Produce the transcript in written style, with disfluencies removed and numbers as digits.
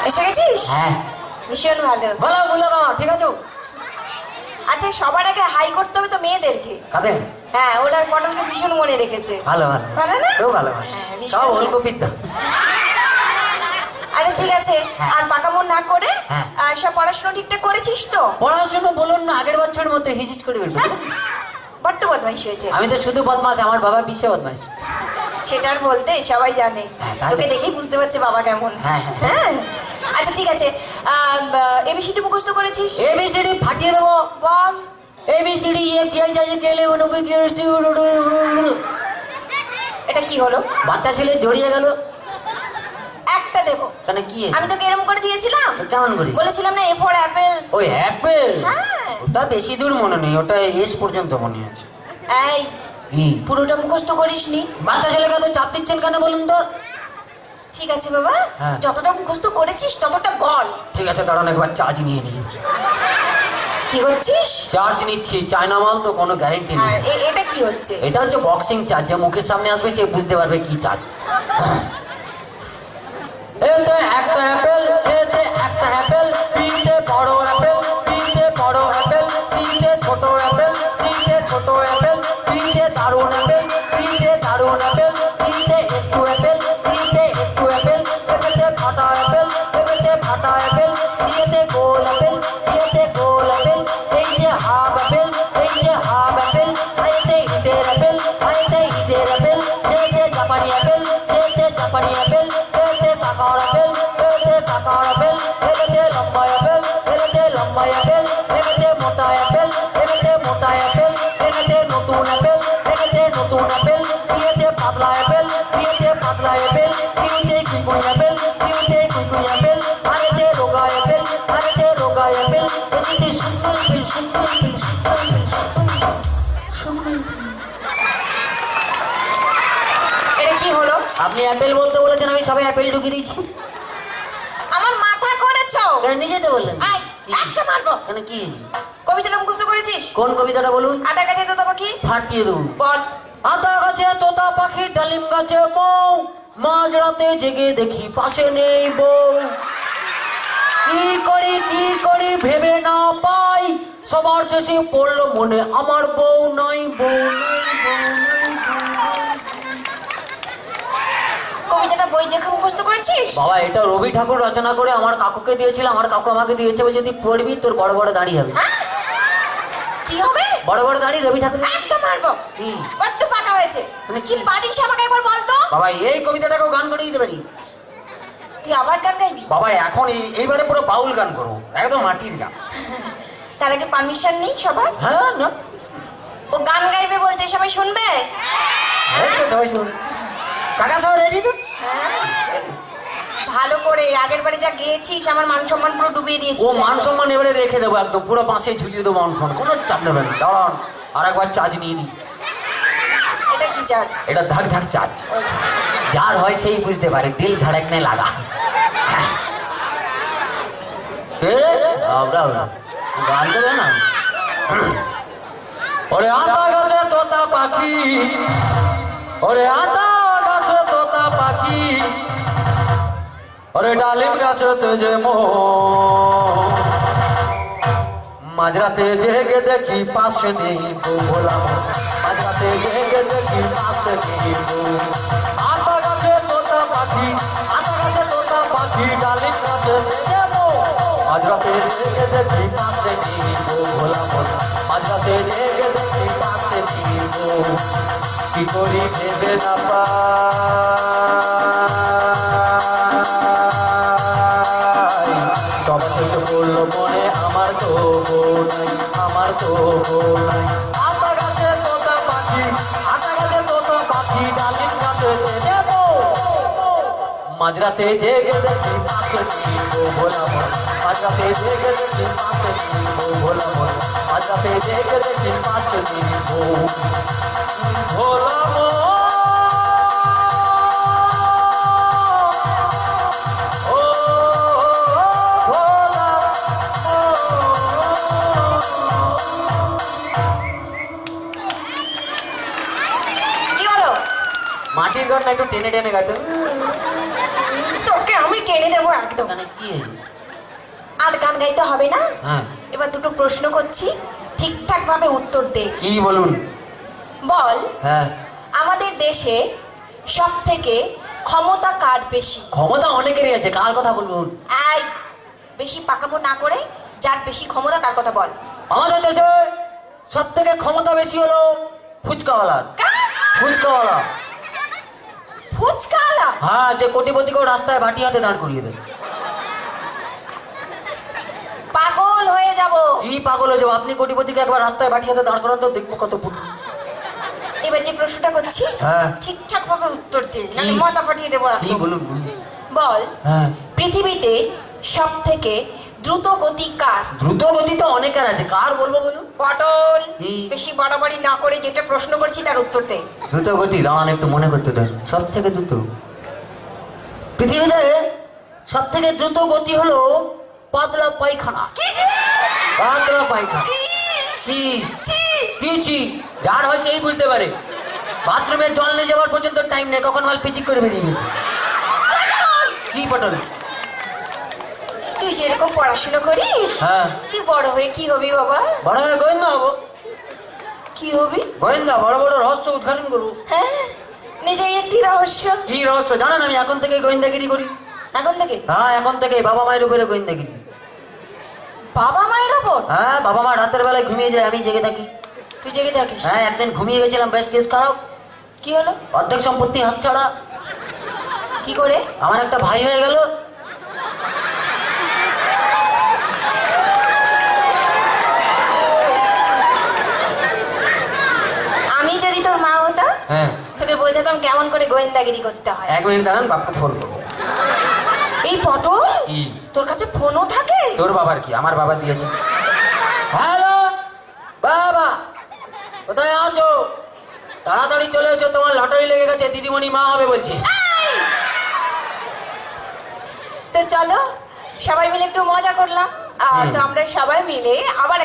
এসে গেছিস? হ্যাঁ। ভীষণ ভালো। বলো বলো না, ঠিক আছে। আচ্ছা, সবার আগে হাই করতে হবে তো মেয়েদেরকে। কাদের? হ্যাঁ, ওনার পটলকে ভীষণ মনে রেখেছে। ভালো ভালো ভালো না? খুব ভালো ভালো। হ্যাঁ, ভীষণ সব ভালো। ওলকপির দাম। আচ্ছা ঠিক আছে, হ্যাঁ। আর পাকা মন না করে হ্যাঁ। সব পড়াশোনা ঠিকঠাক করেছিস তো? পড়াশোনা বলুন না, আগের বছরের মতো হিজিজ করে বলবো। বড্ড বদমাইশ হয়েছে। আমি তো শুধু বদমাস, আমার বাবা বিশ্বে বদমাস। সেটা আর বলতে, সবাই জানে। হ্যাঁ, তাহলে? তোকে দেখেই বুঝতে পারছে বাবা কেমন। হ্যাঁ, হ্যাঁ। হ্যাঁ। আচ্ছা ঠিক আছে, এবিসিডি মুখস্থ করেছিস? এবিসিডি ফাটিয়ে দেবো। বল। A B C D F G H I J K L M N O P Q R S T U এটা কি হলো? বাচ্চা ছেলে জড়িয়ে গেল। একটা দেবো। কেন কি? আমি তোকে এরকম করে দিয়েছিলাম। কেমন করি? বলেছিলাম না এ ফর অ্যাপেল। ওই অ্যাপেল? হ্যাঁ। ওটা বেশি দূর মনে নেই, ওটা এস পর্যন্ত মনে আছে। এই কি? পুরোটা মুখস্থ করিসনি? বাচ্চা ছেলেকে তো চাপ দিচ্ছেন কেন বলুন তো? ঠিক আছে বাবা, হ্যাঁ। যতটা মুখস্থ করেছিস ততটা বল। ঠিক আছে, দাঁড়ান একবার চার্জ নিয়ে নিই। কি করছিস? চার্জ নিচ্ছি, চায়না মাল তো কোনো গ্যারেন্টি নেই। আর এটা কি হচ্ছে? এটা হচ্ছে বক্সিং চার্জ, যে মুখের সামনে আসবে সে বুঝতে পারবে কি চার্জ। এতে একটা অ্যাপেল, এতে একটা অ্যাপেল, বিতে বড় অ্যাপেল, বিতে বড় অ্যাপেল, সিতে ছোট অ্যাপেল, সিতে ছোট অ্যাপেল, বিতে দারুণ অ্যাপেল, বিতে দারুণ অ্যাপেল, বিতে একটু অ্যাপেল, বিতে একটু অ্যাপেল, এতে ফাটা অ্যাপেল, এতে ফাটা অ্যাপেল, সিতে গোল অ্যাপেল, সিতে গোল অ্যাপেল, এই যে হাফ অ্যাপেল, এই যে হাফ অ্যাপেল, এতে ঈদের অ্যাপেল, এতে ঈদের অ্যাপেল, এতে জাপানি অ্যাপেল, এতে জাপানি অ্যাপেল, এতে কাকার অ্যাপেল, এতে কাকার অ্যাপেল, এতে লম্বা অ্যাপেল, এতে লম্বা অ্যাপেল, এতে মোটা অ্যাপেল, এতে মোটা অ্যাপেল, এতে নতুন অ্যাপেল, এতে নতুন অ্যাপেল, এতে পাতলা অ্যাপেল, এতে পাতলা অ্যাপেল, এতে কুকুই অ্যাপেল, এতে কুকুই অ্যাপেল, আরেতে রোগা অ্যাপেল, আরেতে রোগা অ্যাপেল, এতে শুকনো অ্যাপেল, শুকনো অ্যাপেল, শুকনো অ্যাপেল, শুকনো অ্যাপেল। এটা কি হলো? আপনি অ্যাপেল বলতে বলেছেন, আমি সবাই অ্যাপেল ঢুকিয়ে দিয়েছি। আমার মাথা করেছো। কেন নিজে তো বললেন? আই কি? একটা মারবো। কেন কি? কবিতাটা মুখস্থ করেছিস? কোন কবিতাটা বলুন? আদা গাছে তো পাখি। ফাটিয়ে দেবো। বল। আতা গাছে তোতা পাখি, ডালিম গাছে মৌ, মাঝরাতে জেগে দেখি পাশে নেই বউ। কি করি ভেবে না পাই, সবার শেষে পড়লো মনে আমার বউ নাই, বউ নাই, বউ নাই, বউ নাই। কবিতাটা বই দেখে মুখস্থ করেছিস? বাবা, এটা রবি ঠাকুর রচনা করে আমার কাকুকে দিয়েছিল, আমার কাকু আমাকে দিয়েছে, বলে যদি পড়বি তোর বড় বড় দাড়ি হবে। হ্যাঁ? কি হবে? বড় বড় দাড়ি রবি ঠাকুর। একটা মারবো। কি? বড্ড পাকা হয়েছে। মানে কি পারিস আমাকে একবার বল তো? বাবা, এই কবিতাটাকেও গান করে দিতে পারি। তুই আবার গান গাইবি? বাবা, এখন এইবারে পুরো বাউল গান করবো, একদম মাটির গান। তার আগে পারমিশন নেই সবার? হ্যাঁ না, ও গান গাইবে বলছে, সবাই শুনবে? আচ্ছা, সবাই শুনুন। কাকা সব রেডি তো? হ্যাঁ। ভালো করে, আগের বারে যা গেয়েছিস আমার মান সম্মান পুরো ডুবিয়ে ও দিয়েছিস। মান সম্মান এবারে রেখে দেবো, একদম পুরো বাঁশে ঝুলিয়ে দেবো, অনফোন কোনো চাপ নেবে না। দাঁড়ান আর একবার চার্জ নিয়ে নিই। এটা কি চার্জ? এটা ধাক ধাক চার্জ, যার হয় সেই বুঝতে পারে, দিল ধড়কনে লাগা। গান দেবে না? ওরে আতা গাছে তোতা পাখি, ওরে আতা গাছে তোতা পাখি, ওরে ডালিম গাছেতে যে মৌ, মাঝরাতে জেগে দেখি পাশে নেই বউ, ভোলা মাঝরাতে জেগে দেখি পাশে নেই বউ। আতা গাছে তোতা পাখি, আতা গাছে তোতা পাখি, ডালিম গাছেতে যে মৌ, মাঝরাতে জেগে দেখি পাশে নেই বউ, ভোলা মাঝরাতে জেগে দেখি পাশে নেই বউ। কি করি ভেবে না পাই, সবার শেষে পড়লো মনে আমার তো বউ নাই, আমার তো বউ নাই। আতা গাছে তোতা পাখি, আতা গাছে তোতা পাখি, ডালিম গাছে যাব, মাঝরাতে জেগে দেখি পাশে নেই বউ, ভোলা মাঝরাতে জেগে দেখি পাশে নেই বউ, ভোলা মাঝরাতে জেগে দেখি পাশে নেই বউ, ভোলা মাটির গান না একটু টেনে টেনে গাইতে। তোকে আমি টেনে দেবো একদম। মানে কি হয়েছে? আর গান গাইতে হবে না, হ্যাঁ এবার দুটো প্রশ্ন করছি, ঠিকঠাক ভাবে উত্তর দে। কি বলুন? বল, হ্যাঁ আমাদের দেশে সব থেকে ক্ষমতা কার বেশি? ক্ষমতা অনেকেরই আছে, কার কথা বলবুন? এই, বেশি পাকামো না করে যার বেশি ক্ষমতা তার কথা বল। আমাদের দেশে সব থেকে ক্ষমতা বেশি হলো ফুচকাওয়ালার। ফুচকাওয়ালা, ফুচকাওয়ালা? হ্যাঁ, যে কোটিপতিকেও রাস্তায় বাটি হাতে দাঁড় করিয়ে দেয়। পাগল হয়ে যাব। কি পাগল হয়ে যাবো? আপনি কোটিপতিকে একবার রাস্তায় বাটি হাতে দাঁড় করান তো, দেখবো কত এবার যে প্রশ্নটা করছি হ্যাঁ। ঠিকঠাক ভাবে উত্তর দে, নাহলে মাথা ফাটিয়ে দেবো কি একদম। বলুন বলুন। বল, হ্যাঁ, পৃথিবীতে সব থেকে দ্রুত গতি কার? দ্রুত গতি তো অনেকের আছে, কার বলবো বলুন? পটল, কি? বেশি বাড়াবাড়ি না করে যেটা প্রশ্ন করছি তার উত্তর দে। দ্রুত গতি, দাঁড়ান একটু মনে করতে দেন। সব থেকে দ্রুত পৃথিবীতে সব থেকে দ্রুত গতি হলো পাতলা পায়খানা। পাতলা পায়খানা। কি যার হয় সেই বুঝতে পারে। বাথরুমে জল নিয়ে যাওয়ার পর্যন্ত টাইম নেই, কখন মাল পিচিক করে বেরিয়ে গেছে। কি পটল? তুই যেরকম পড়াশোনা করিস, হ্যাঁ। তুই বড় হয়ে কি হবি বাবা? বড় হয়ে গোয়েন্দা হবো। কি হবি? গোয়েন্দা, বড় বড় রহস্য উদ্ঘাটন করবো। হ্যাঁ, নিজেই একটি রহস্য। কি রহস্য জানেন? আমি এখন থেকে গোয়েন্দাগিরি করি। এখন থেকে? হ্যাঁ, এখন থেকে বাবা মায়ের উপরে গোয়েন্দাগিরি। বাবা মায়ের ওপর? হ্যাঁ, বাবা মা রাতের বেলায় ঘুমিয়ে যায়, আমি জেগে থাকি। তুই জেগে থাকিস? হ্যাঁ, একদিন ঘুমিয়ে গেছিলাম, বেশ কেস খারাপ। কি হলো? অর্ধেক সম্পত্তি হাতছাড়া। কি করে? আমার একটা ভাই হয়ে গেল। আমি যদি তোর মা হতাম, হ্যাঁ, তোকে বোঝাতাম কেমন করে গোয়েন্দাগিরি করতে হয়। 1 মিনিট দাঁড়ান, বাপকে ফোন করবো। এই পটল, কি? তোর কাছে ফোনও থাকে? তোর বাবার কি? আমার বাবা দিয়েছে। হ্যালো বাবা, কোথায় আছো? তাড়াতাড়ি চলে এসো, তোমার লটারি লেগে গেছে, দিদিমণি মা হবে বলছে। তো চলো সবাই মিলে একটু মজা করলাম, আর তো আমরা সবাই মিলে আবার